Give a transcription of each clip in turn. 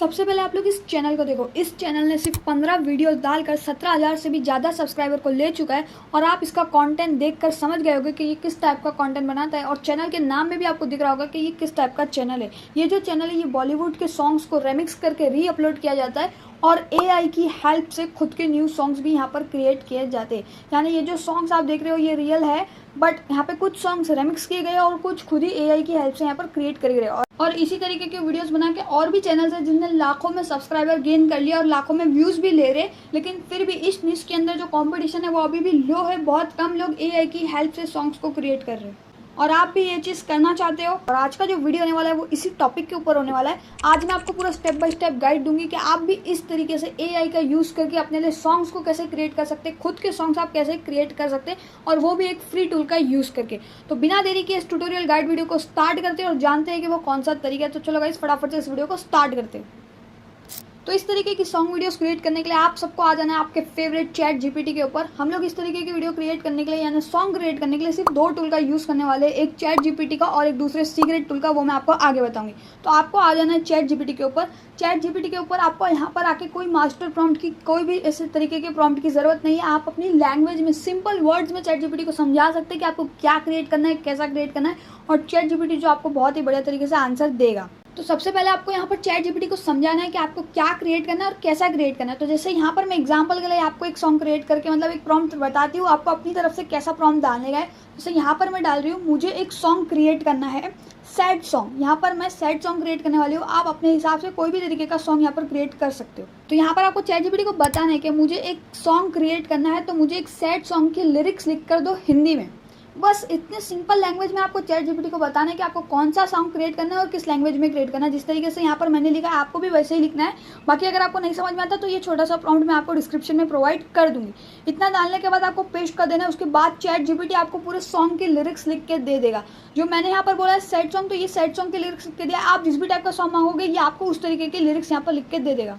सबसे पहले आप लोग इस चैनल को देखो। इस चैनल ने सिर्फ 15 वीडियोस डालकर 17,000 से भी ज़्यादा सब्सक्राइबर को ले चुका है और आप इसका कंटेंट देखकर समझ गए होंगे कि ये किस टाइप का कंटेंट बनाता है। और चैनल के नाम में भी आपको दिख रहा होगा कि ये किस टाइप का चैनल है। ये जो चैनल है ये बॉलीवुड के सॉन्ग्स को रेमिक्स करके री अपलोड किया जाता है और AI की हेल्प से खुद के न्यू सॉन्ग्स भी यहाँ पर क्रिएट किए जाते हैं। यानी ये जो सॉन्ग्स आप देख रहे हो ये रियल है, बट यहाँ पे कुछ सॉन्ग्स रेमिक्स किए गए और कुछ खुद ही AI की हेल्प से यहाँ पर क्रिएट करे गए। और इसी तरीके के वीडियोस बना के और भी चैनल्स हैं जिनने लाखों में सब्सक्राइबर गेन कर लिया और लाखों में व्यूज़ भी ले रहे, लेकिन फिर भी इस निश के अंदर जो कंपटीशन है वो अभी भी लो है। बहुत कम लोग AI की हेल्प से सॉन्ग्स को क्रिएट कर रहे हैं और आप भी ये चीज़ करना चाहते हो। और आज का जो वीडियो होने वाला है वो इसी टॉपिक के ऊपर होने वाला है। आज मैं आपको पूरा स्टेप बाय स्टेप गाइड दूंगी कि आप भी इस तरीके से AI का यूज़ करके अपने लिए सॉन्ग्स को कैसे क्रिएट कर सकते हैं, खुद के सॉन्ग्स आप कैसे क्रिएट कर सकते हैं और वो भी एक फ्री टूल का यूज़ करके। तो बिना देरी के इस ट्यूटोरियल गाइड वीडियो को स्टार्ट करते हैं और जानते हैं कि वो कौन सा तरीका है। तो चलो गाइस फटाफट से इस वीडियो को स्टार्ट करते हैं। तो इस तरीके की सॉन्ग वीडियोस क्रिएट करने के लिए आप सबको आ जाना है आपके फेवरेट चैट GPT के ऊपर। हम लोग इस तरीके की वीडियो क्रिएट करने के लिए यानी सॉन्ग क्रिएट करने के लिए सिर्फ 2 टूल का यूज़ करने वाले, एक चैट GPT का और एक दूसरे सीक्रेट टूल का, वो मैं आपको आगे बताऊंगी। तो आपको आ जाना है चैट GPT के ऊपर। चैट GPT के ऊपर आपको यहाँ पर आके कोई मास्टर प्रॉम्प्ट की, कोई भी ऐसे तरीके के प्रॉम्प्ट की ज़रूरत नहीं है। आप अपनी लैंग्वेज में सिंपल वर्ड्स में चैट GPT को समझा सकते हैं कि आपको क्या क्रिएट करना है, कैसा क्रिएट करना है, और चैट GPT जो आपको बहुत ही बढ़िया तरीके से आंसर देगा। तो सबसे पहले आपको यहाँ पर चैट GPT को समझाना है कि आपको क्या क्रिएट करना है और कैसा क्रिएट करना है। तो जैसे यहाँ पर मैं एग्जांपल के लिए आपको एक सॉन्ग क्रिएट करके मतलब एक प्रॉम्प्ट बताती हूँ, आपको अपनी तरफ से कैसा प्रॉम्प्ट डालने का है। जैसे यहाँ पर मैं डाल रही हूँ, मुझे एक सॉन्ग क्रिएट करना है सैड सॉन्ग। यहाँ पर मैं सैड सॉन्ग क्रिएट करने वाली हूँ। आप अपने हिसाब से कोई भी तरीके का सॉन्ग यहाँ पर क्रिएट कर सकते हो। तो यहाँ पर आपको चैट GPT को बताना है कि मुझे एक सॉन्ग क्रिएट करना है, तो मुझे एक सैड सॉन्ग की लिरिक्स लिख कर दो हिंदी में। बस इतने सिंपल लैंग्वेज में आपको चैट GPT को बताना है कि आपको कौन सा सॉन्ग क्रिएट करना है और किस लैंग्वेज में क्रिएट करना है। जिस तरीके से यहाँ पर मैंने लिखा है आपको भी वैसे ही लिखना है। बाकी अगर आपको नहीं समझ में आता तो ये छोटा सा प्रॉम्प्ट मैं आपको डिस्क्रिप्शन में प्रोवाइड कर दूंगी। इतना डालने के बाद आपको पेस्ट कर देना है। उसके बाद चैट GPT आपको पूरे सॉन्ग की लिरिक्स लिख के दे देगा। जो मैंने यहाँ पर बोला है सैड सॉन्ग, तो ये सैड सॉन्ग की लिरिक्स लिख के दिया। आप जिस भी टाइप का सॉन्ग मांगोगे ये आपको उस तरीके की लिरिक्स यहाँ पर लिख के दे देगा।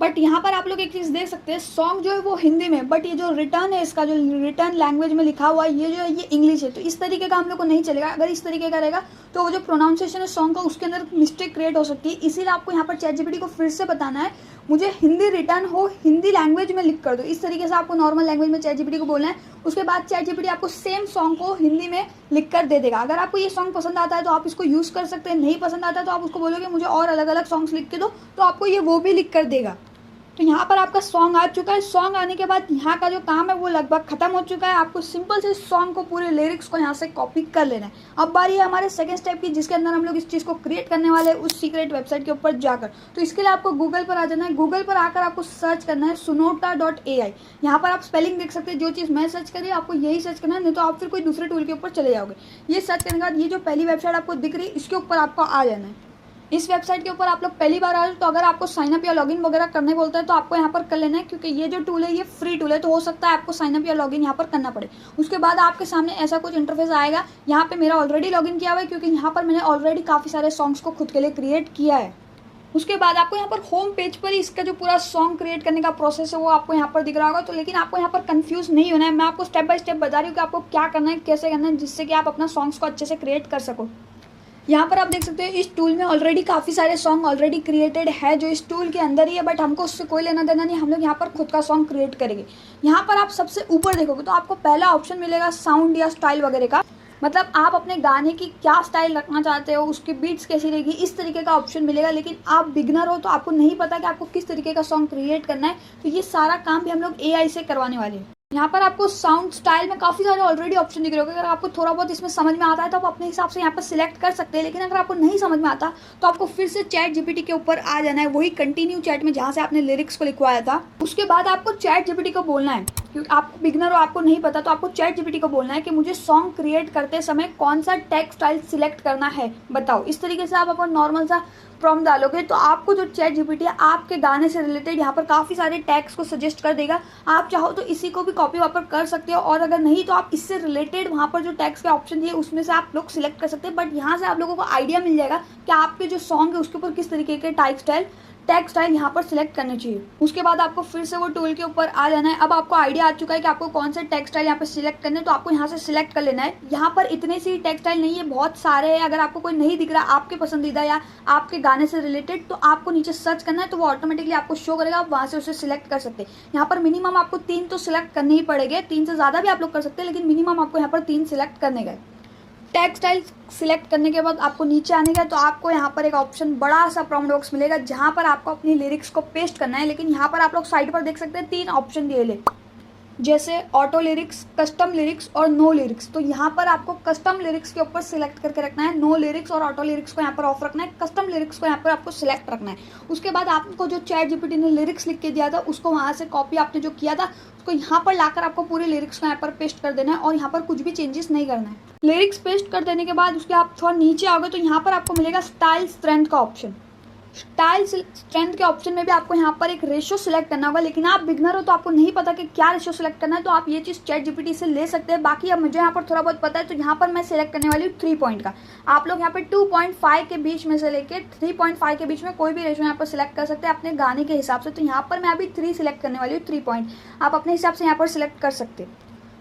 बट यहाँ पर आप लोग एक चीज़ देख सकते हैं, सॉन्ग जो है वो हिंदी में, बट ये जो रिटर्न है, इसका जो रिटर्न लैंग्वेज में लिखा हुआ है ये जो है ये इंग्लिश है। तो इस तरीके का हम लोग को नहीं चलेगा। अगर इस तरीके का रहेगा तो वो जो प्रोनाउंसिएशन है सॉन्ग का उसके अंदर मिस्टेक क्रिएट हो सकती है। इसीलिए आपको यहाँ पर चैट GPT को फिर से बताना है मुझे हिंदी रिटर्न हो, हिंदी लैंग्वेज में लिख कर दो। इस तरीके से आपको नॉर्मल लैंग्वेज में चैट GPT को बोलना है। उसके बाद चैट GPT आपको सेम सॉन्ग को हिंदी में लिख कर दे देगा। अगर आपको ये सॉन्ग पसंद आता है तो आप इसको यूज़ कर सकते हैं, नहीं पसंद आता है तो आप उसको बोलोगे मुझे और अलग अलग सॉन्ग्स लिख के दो, तो आपको ये वो भी लिख कर देगा। तो यहाँ पर आपका सॉन्ग आ चुका है। सॉन्ग आने के बाद यहाँ का जो काम है वो लगभग खत्म हो चुका है। आपको सिंपल से सॉन्ग को, पूरे लिरिक्स को यहाँ से कॉपी कर लेना है। अब बारी है हमारे सेकंड स्टेप की, जिसके अंदर हम लोग इस चीज़ को क्रिएट करने वाले हैं उस सीक्रेट वेबसाइट के ऊपर जाकर। तो इसके लिए आपको गूगल पर आ जाना है। गूगल पर आकर आपको सर्च करना है sonota.ai। यहाँ पर आप स्पेलिंग देख सकते हैं। जो चीज़ मैं सर्च करी आपको यही सर्च करना है, नहीं तो आप फिर कोई दूसरे टूल के ऊपर चले जाओगे। ये सर्च करने के बाद ये जो पहली वेबसाइट आपको दिख रही है इसके ऊपर आपको आ जाना है। इस वेबसाइट के ऊपर आप लोग पहली बार आ रहे हो तो अगर आपको साइनअप या लॉगिन वगैरह करने बोलता है तो आपको यहाँ पर कर लेना है, क्योंकि ये जो टूल है ये फ्री टूल है। तो हो सकता है आपको साइनअप या लॉगिन यहाँ पर करना पड़े। उसके बाद आपके सामने ऐसा कुछ इंटरफेस आएगा। यहाँ पे मेरा ऑलरेडी लॉगिन किया हुआ है, क्योंकि यहाँ पर मैंने ऑलरेडी काफ़ी सारे सॉन्ग्स को खुद के लिए क्रिएट किया है। उसके बाद आपको यहाँ पर होम पेज पर ही इसका जो पूरा सॉन्ग क्रिएट करने का प्रोसेस है वो आपको यहाँ पर दिख रहा होगा। तो लेकिन आपको यहाँ पर कंफ्यूज नहीं होना है। मैं आपको स्टेप बाय स्टेप बता रही हूँ कि आपको क्या करना है, कैसे करना है, जिससे कि आप अपना सॉन्ग्स को अच्छे से क्रिएट कर सको। यहाँ पर आप देख सकते हैं इस टूल में ऑलरेडी काफ़ी सारे सॉन्ग ऑलरेडी क्रिएटेड है जो इस टूल के अंदर ही है, बट हमको उससे कोई लेना देना नहीं। हम लोग यहाँ पर खुद का सॉन्ग क्रिएट करेंगे। यहाँ पर आप सबसे ऊपर देखोगे तो आपको पहला ऑप्शन मिलेगा साउंड या स्टाइल वगैरह का, मतलब आप अपने गाने की क्या स्टाइल रखना चाहते हो, उसकी बीट्स कैसी रहेगी, इस तरीके का ऑप्शन मिलेगा। लेकिन आप बिगनर हो तो आपको नहीं पता कि आपको किस तरीके का सॉन्ग क्रिएट करना है, तो ये सारा काम भी हम लोग AI से करवाने वाले हैं। यहाँ पर आपको साउंड स्टाइल में काफ़ी सारे ऑलरेडी ऑप्शन दिख रहे होंगे। अगर आपको थोड़ा बहुत इसमें समझ में आता है तो आप अपने हिसाब से यहाँ पर सिलेक्ट कर सकते हैं। लेकिन अगर आपको नहीं समझ में आता तो आपको फिर से चैट GPT के ऊपर आ जाना है, वही कंटिन्यू चैट में जहाँ से आपने लिरिक्स को लिखवाया था। उसके बाद आपको चैट GPT को बोलना है, क्योंकि आप बिगनर हो, आपको नहीं पता, तो आपको चैट GPT को बोलना है कि मुझे सॉन्ग क्रिएट करते समय कौन सा टैग स्टाइल सिलेक्ट करना है, बताओ। इस तरीके से आप अपन नॉर्मल सा प्रॉम्प्ट डालोगे तो आपको जो चैट GPT है आपके गाने से रिलेटेड यहाँ पर काफ़ी सारे टैग्स को सजेस्ट कर देगा। आप चाहो तो इसी को भी कॉपी वापर कर सकते हो, और अगर नहीं तो आप इससे रिलेटेड वहाँ पर जो टैग्स के ऑप्शन दिए उसमें से आप लोग सिलेक्ट कर सकते हैं। बट यहाँ से आप लोगों को आइडिया मिल जाएगा कि आपके जो सॉन्ग है उसके ऊपर किस तरीके के टैग स्टाइल टैग स्टाइल यहाँ पर सिलेक्ट करनी चाहिए। उसके बाद आपको फिर से वो टूल के ऊपर आ जाना है। अब आपको आइडिया आ चुका है कि आपको कौन से टैग स्टाइल यहाँ पर सिलेक्ट करने हैं, तो आपको यहाँ से सिलेक्ट कर लेना है। यहाँ पर इतने सी टैग स्टाइल नहीं है, बहुत सारे हैं। अगर आपको कोई नहीं दिख रहा आपके पसंदीदा या आपके गाने से रिलेटेड, तो आपको नीचे सर्च करना है, तो वो ऑटोमेटिकली आपको शो करेगा, आप वहाँ से उसे सिलेक्ट कर सकते हैं। यहाँ पर मिनिमम आपको 3 तो सिलेक्ट करने ही पड़ेंगे, 3 से ज़्यादा भी आप लोग कर सकते हैं, लेकिन मिनिमम आपको यहाँ पर 3 सिलेक्ट करने गए। टैग स्टाइल सिलेक्ट करने के बाद आपको नीचे आने का, तो आपको यहाँ पर एक ऑप्शन बड़ा सा प्रॉम्प्ट बॉक्स मिलेगा जहाँ पर आपको अपनी लिरिक्स को पेस्ट करना है। लेकिन यहाँ पर आप लोग साइड पर देख सकते हैं 3 ऑप्शन दिए ले, जैसे ऑटो लिरिक्स, कस्टम लिरिक्स और नो लिरिक्स। तो यहाँ पर आपको कस्टम लिरिक्स के ऊपर सिलेक्ट करके रखना है, नो लिरिक्स और ऑटो लिरिक्स को यहाँ पर ऑफ रखना है, कस्टम लिरिक्स को यहाँ पर आपको सिलेक्ट रखना है। उसके बाद आपको जो चैट जीपीटी ने लिरिक्स लिख के दिया था उसको वहाँ से कॉपी आपने जो किया था उसको यहाँ पर लाकर आपको पूरे लिरिक्स को यहाँ पर पेस्ट कर देना है और यहाँ पर कुछ भी चेंजेस नहीं करना है। लिरिक्स पेस्ट कर देने के बाद उसके आप थोड़ा नीचे आओगे तो यहाँ पर आपको मिलेगा स्टाइल स्ट्रेंथ का ऑप्शन। स्टाइल स्ट्रेंथ के ऑप्शन में भी आपको यहाँ पर एक रेशियो सिलेक्ट करना होगा, लेकिन आप बिगनर हो तो आपको नहीं पता कि क्या रेशियो सिलेक्ट करना है, तो आप ये चीज़ चैट जीपीटी से ले सकते हैं। बाकी अब मुझे यहाँ पर थोड़ा बहुत पता है, तो यहाँ पर मैं सिलेक्ट करने वाली हूँ 3 पॉइंट का। आप लोग यहाँ पर 2.5 के बीच में से लेके 3.5 के बीच में कोई भी रेशियो यहाँ पर सिलेक्ट कर सकते हैं अपने गाने के हिसाब से। तो यहाँ पर मैं अभी 3 सिलेक्ट करने वाली हूँ, 3 पॉइंट। आप अपने हिसाब से यहाँ पर सिलेक्ट कर सकते हैं,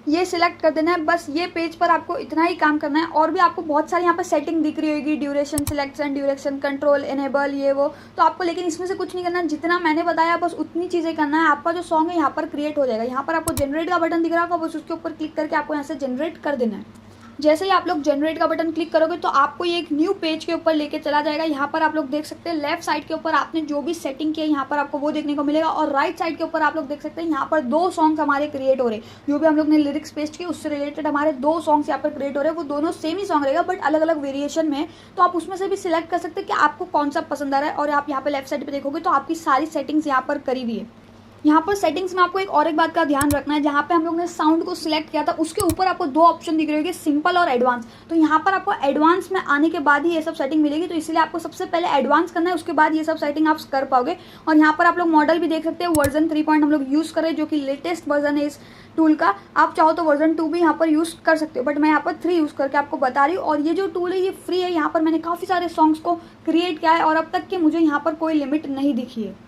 ये सिलेक्ट कर देना है। बस ये पेज पर आपको इतना ही काम करना है। और भी आपको बहुत सारी यहाँ पर सेटिंग दिख रही होगी, duration selection, duration control, enable, ये वो, तो आपको लेकिन इसमें से कुछ नहीं करना है। जितना मैंने बताया बस उतनी चीज़ें करना है। आपका जो सॉन्ग है यहाँ पर क्रिएट हो जाएगा। यहाँ पर आपको जनरेट का बटन दिख रहा होगा, बस उसके ऊपर क्लिक करके आपको यहाँ से जनरेट कर देना है। जैसे ही आप लोग जनरेट का बटन क्लिक करोगे तो आपको ये एक न्यू पेज के ऊपर लेके चला जाएगा। यहाँ पर आप लोग देख सकते हैं लेफ्ट साइड के ऊपर आपने जो भी सेटिंग की है यहाँ पर आपको वो देखने को मिलेगा, और राइट साइड के ऊपर आप लोग देख सकते हैं यहाँ पर 2 सॉन्ग्स हमारे क्रिएट हो रहे हैं। जो भी हम लोग ने लिरिक्स पेस्ट किए उससे रिलेटेड हमारे 2 सॉन्ग्स यहाँ पर क्रिएट हो रहे हैं। वो दोनों सेम ही सॉन्ग रहेगा बट अलग अलग वेरिएशन में, तो आप उसमें से भी सिलेक्ट कर सकते हैं कि आपको कौन सा पसंद आ रहा है। और आप यहाँ पर लेफ्ट साइड पर देखोगे तो आपकी सारी सेटिंग्स यहाँ पर करी हुई है। यहाँ पर सेटिंग्स में आपको एक बात का ध्यान रखना है, जहाँ पे हम लोग ने साउंड को सिलेक्ट किया था उसके ऊपर आपको 2 ऑप्शन दिख रहे होंगे, सिंपल और एडवांस। तो यहाँ पर आपको एडवांस में आने के बाद ही ये सब सेटिंग मिलेगी, तो इसलिए आपको सबसे पहले एडवांस करना है, उसके बाद ये सब सेटिंग आप कर पाओगे। और यहाँ पर आप लोग मॉडल भी देख सकते हैं, वर्जन 3 हम लोग यूज़ कर रहे हैं, जो कि लेटेस्ट वर्जन है इस टूल का। आप चाहो तो वर्जन 2 भी यहाँ पर यूज़ कर सकते हो, बट मैं यहाँ पर 3 यूज़ करके आपको बता रही हूँ। और ये जो टूल है ये फ्री है। यहाँ पर मैंने काफ़ी सारे सॉन्ग्स को क्रिएट किया है और अब तक के मुझे यहाँ पर कोई लिमिट नहीं दिखी है।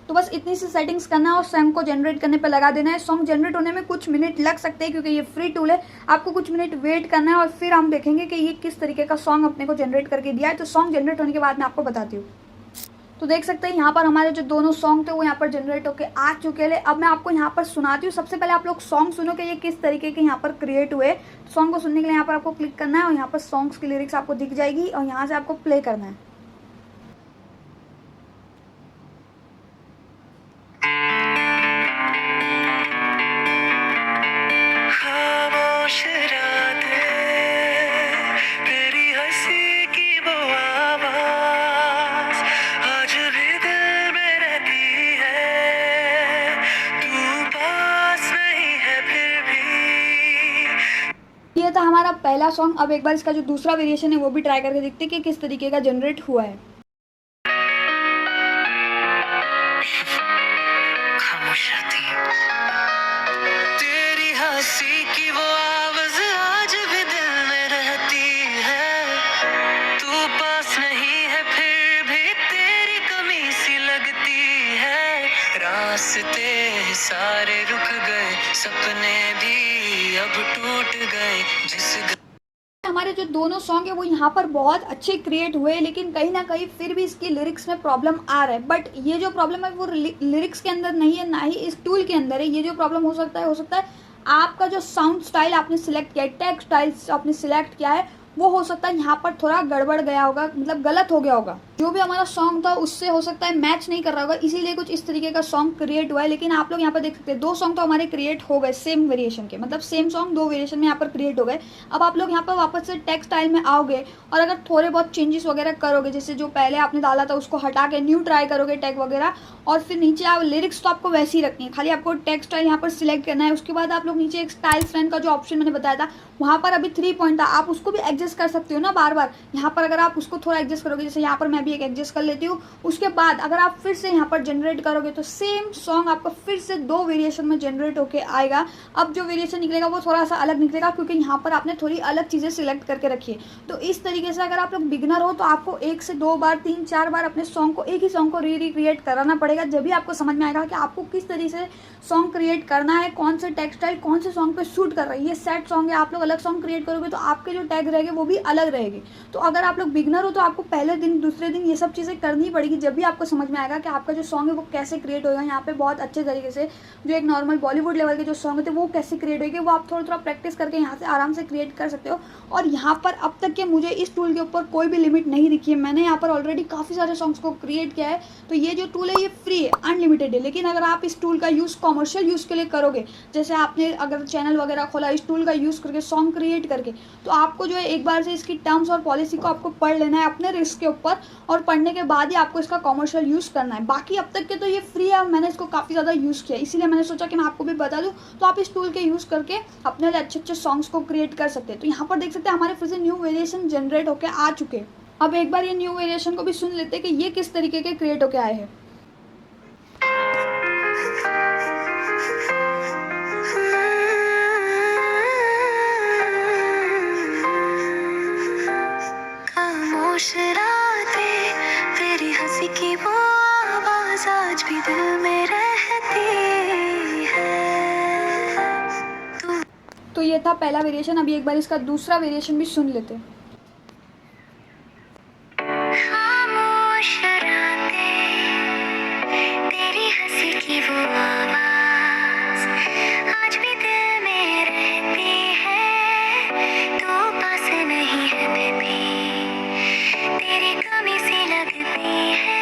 तो बस इतनी सी सेटिंग्स करना है और सॉन्ग को जनरेट करने पे लगा देना है। सॉन्ग जनरेट होने में कुछ मिनट लग सकते हैं क्योंकि ये फ्री टूल है, आपको कुछ मिनट वेट करना है और फिर हम देखेंगे कि ये किस तरीके का सॉन्ग अपने को जनरेट करके दिया है। तो सॉन्ग जनरेट होने के बाद मैं आपको बताती हूँ। तो देख सकते हैं यहाँ पर हमारे जो दोनों सॉन्ग थे वो यहाँ पर जनरेट होके आ चुके हैं। अब मैं आपको यहाँ पर सुनाती हूँ। सबसे पहले आप लोग सॉन्ग सुनो कि ये किस तरीके के यहाँ पर क्रिएट हुए। सॉन्ग को सुनने के लिए यहाँ पर आपको क्लिक करना है और यहाँ पर सॉन्ग्स की लिरिक्स आपको दिख जाएगी और यहाँ से आपको प्ले करना है। ये था हमारा पहला सॉन्ग। अब एक बार इसका जो दूसरा वेरिएशन है वो भी ट्राई करके देखते हैं कि किस तरीके का जनरेट हुआ है। तेरी हंसी की वो आवाज़ आज भी दिल में रहती है, तू पास नहीं है फिर भी तेरी कमी सी लगती है, रास्ते सारे रुक गए, सपने भी अब टूट गए। हमारे जो दोनों सॉन्ग है वो यहाँ पर बहुत अच्छे क्रिएट हुए, लेकिन कहीं ना कहीं फिर भी इसकी लिरिक्स में प्रॉब्लम आ रहा है। बट ये जो प्रॉब्लम है वो लिरिक्स के अंदर नहीं है, ना ही इस टूल के अंदर है। ये जो प्रॉब्लम हो सकता है आपका जो साउंड स्टाइल आपने सिलेक्ट किया है, टैग स्टाइल आपने सिलेक्ट किया है, वो हो सकता है यहाँ पर थोड़ा गड़बड़ गया होगा, मतलब गलत हो गया होगा। जो भी हमारा सॉन्ग था उससे हो सकता है मैच नहीं कर रहा होगा, इसीलिए कुछ इस तरीके का सॉन्ग क्रिएट हुआ है। लेकिन आप लोग यहाँ पर देख सकते हैं 2 सॉन्ग तो हमारे क्रिएट हो गए सेम वेरिएशन के, मतलब सेम सॉन्ग 2 वेरिएशन में यहाँ पर क्रिएट हो गए। अब आप लोग यहाँ पर वापस से टैग स्टाइल में आओगे और अगर थोड़े बहुत चेंजेस वगैरह करोगे, जैसे जो पहले आपने डाला था उसको हटा के न्यू ट्राई करोगे टैग वगैरह, और फिर नीचे आप लिरिक्स तो आपको वैसे ही रखनी है, खाली आपको टैग स्टाइल यहाँ पर सिलेक्ट करना है। उसके बाद आप लोग नीचे एक स्टाइल फ्रेंड का जो ऑप्शन मैंने बताया था वहाँ पर अभी 3 पॉइंट था, आप उसको भी एडजस्ट कर सकते हो ना बार बार। यहाँ पर अगर आप उसको थोड़ा एडजस्ट करोगे, जैसे यहाँ पर मैं भी एक एडजस्ट कर लेती हूँ। उसके बाद अगर आप फिर से यहाँ पर जनरेट करोगे तो सेम सॉन्ग आपका फिर से 2 वेरिएशन में जनरेट होके आएगा। अब जो वेरिएशन निकलेगा वो थोड़ा सा अलग निकलेगा, क्योंकि यहाँ पर आपने थोड़ी अलग चीज़ें सिलेक्ट करके रखी है। तो इस तरीके से अगर आप लोग बिगनर हो तो आपको 1 से 2 बार 3-4 बार अपने सॉन्ग को, एक ही सॉन्ग को रिक्रिएट कराना पड़ेगा, जब भी आपको समझ में आएगा कि आपको किस तरीके से सॉन्ग क्रिएट करना है, कौन से टेक्सटाइल कौन से सॉन्ग पे सूट कर रही है। ये सैड सॉन्ग है, आप लोग अलग सॉन्ग क्रिएट करोगे तो आपके जो टैग रहेंगे वो भी अलग रहेगी। तो अगर आप लोग बिगनर हो तो आपको पहले दिन दूसरे दिन ये सब चीज़ें करनी पड़ेगी, जब भी आपको समझ में आएगा कि आपका जो सॉन्ग है वो कैसे क्रिएट होगा। यहाँ पे बहुत अच्छे तरीके से जो एक नॉर्मल बॉलीवुड लेवल के जो सॉन्ग होते हैं वो कैसे क्रिएट होगी, वो आप थोड़ा थोड़ा प्रैक्टिस करके यहाँ से आराम से क्रिएट कर सकते हो। और यहाँ पर अब तक के मुझे इस टूल के ऊपर कोई भी लिमिट नहीं दिखी है। मैंने यहाँ पर ऑलरेडी काफ़ी सारे सॉन्ग्स को क्रिएट किया है। तो ये जो टूल है ये फ्री है, अनलिमिटेड है। लेकिन अगर आप इस टूल का यूज़ कॉमर्शियल यूज़ के लिए करोगे, जैसे आपने अगर चैनल वगैरह खोला इस टूल का यूज़ करके सॉन्ग क्रिएट करके, तो आपको जो है एक बार से इसकी टर्म्स और पॉलिसी को आपको पढ़ लेना है अपने रिस्क के ऊपर, और पढ़ने के बाद ही आपको इसका कॉमर्शियल यूज़ करना है। बाकी अब तक के तो ये फ्री है, मैंने इसको काफ़ी ज़्यादा यूज़ किया, इसीलिए मैंने सोचा कि मैं आपको भी बता दूँ। तो आप इस टूल के यूज़ करके अपने लिए अच्छे अच्छे सॉन्ग्स को क्रिएट कर सकते हैं। तो यहाँ पर देख सकते हैं हमारे फिर से न्यू वेरिएशन जनरेट होकर आ चुके हैं। अब एक बार ये न्यू वेरिएशन को भी सुन लेते हैं कि ये किस तरीके के क्रिएट होकर आए हैं। खामोश रातें, तेरी हंसी की वो आवाज आज भी दिल में रहती है। तो ये था पहला वेरिएशन। अभी एक बार इसका दूसरा वेरिएशन भी सुन लेते हैं। खामोश रातें, तेरी हंसी की वो आवाज आज भी दिल में रहती है। तू पास नहीं है बेबी, तेरी कमी सी लगती है।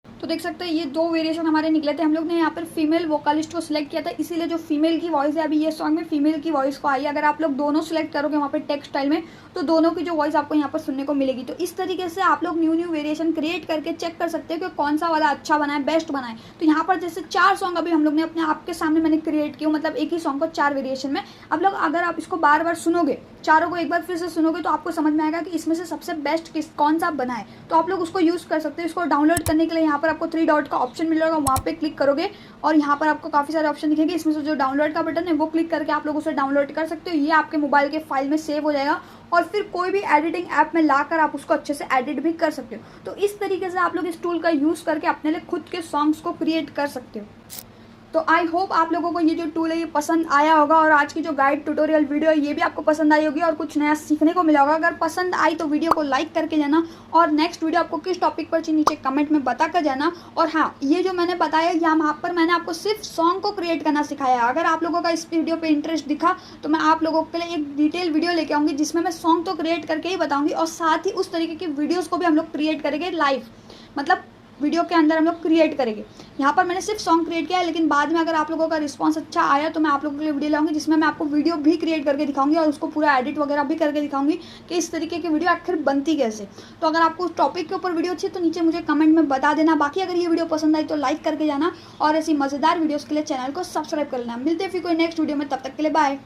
तो देख सकते हैं ये 2 वेरिएशन हमारे निकले थे। हम लोग ने यहाँ पर फीमेल वोकालिस्ट को सिलेक्ट किया था, इसीलिए जो फीमेल की वॉइस है अभी ये सॉन्ग में फीमेल की वॉइस को आई है। अगर आप लोग दोनों सिलेक्ट करोगे वहाँ पर टेक्स्ट स्टाइल में तो दोनों की जो वॉइस आपको यहाँ पर सुनने को मिलेगी। तो इस तरीके से आप लोग न्यू वेरिएशन क्रिएट करके चेक कर सकते हो कि कौन सा वाला अच्छा बना है, बेस्ट बना है। तो यहाँ पर जैसे 4 सॉन्ग अभी हम लोग ने अपने आपके सामने मैंने क्रिएट किया, मतलब एक ही सॉन्ग को 4 वेरिएशन में। अब लोग अगर आप इसको बार बार सुनोगे, चारों को एक बार फिर से सुनोगे, तो आपको समझ में आएगा कि इसमें से सबसे बेस्ट कौन सा बना है। तो आप लोग उसको यूज़ कर सकते हो। इसको डाउनलोड करने के लिए यहाँ पर आपको 3 डॉट का ऑप्शन मिलेगा, वहाँ पे क्लिक करोगे और यहाँ पर आपको काफ़ी सारे ऑप्शन दिखेंगे। इसमें से जो डाउनलोड का बटन है वो क्लिक करके आप लोग उसे डाउनलोड कर सकते हो। ये आपके मोबाइल के फाइल में सेव हो जाएगा और फिर कोई भी एडिटिंग ऐप में लाकर आप उसको अच्छे से एडिट भी कर सकते हो। तो इस तरीके से आप लोग इस टूल का यूज़ करके अपने लिए खुद के सॉन्ग्स को क्रिएट कर सकते हो। तो आई होप आप लोगों को ये जो टूल है ये पसंद आया होगा, और आज की जो गाइड ट्यूटोरियल वीडियो है ये भी आपको पसंद आई होगी और कुछ नया सीखने को मिला होगा। अगर पसंद आई तो वीडियो को लाइक करके जाना, और नेक्स्ट वीडियो आपको किस टॉपिक पर चाहिए नीचे कमेंट में बता कर जाना। और हाँ, ये जो मैंने बताया यहाँ पर मैंने आपको सिर्फ सॉन्ग को क्रिएट करना सिखाया है। अगर आप लोगों का इस वीडियो पर इंटरेस्ट दिखा तो मैं आप लोगों के लिए एक डिटेल वीडियो लेके आऊँगी, जिसमें मैं सॉन्ग तो क्रिएट करके ही बताऊँगी और साथ ही उस तरीके की वीडियोज़ को भी हम लोग क्रिएट करेंगे लाइव, मतलब वीडियो के अंदर हम लोग क्रिएट करेंगे। यहाँ पर मैंने सिर्फ सॉन्ग क्रिएट किया है, लेकिन बाद में अगर आप लोगों का रिस्पांस अच्छा आया तो मैं आप लोगों के लिए वीडियो लाऊंगी जिसमें मैं आपको वीडियो भी क्रिएट करके दिखाऊंगी और उसको पूरा एडिट वगैरह भी करके दिखाऊंगी कि इस तरीके की वीडियो आखिर बनती कैसे। तो अगर आपको उस टॉपिक के ऊपर वीडियो अच्छी तो नीचे मुझे कमेंट में बता देना। बाकी अगर ये वीडियो पसंद आई तो लाइक करके जाना और ऐसी मज़ेदार वीडियोज़ के लिए चैनल को सब्सक्राइब कर लेना। मिलते हैं फिर कोई नेक्स्ट वीडियो में, तब तक के लिए बाय।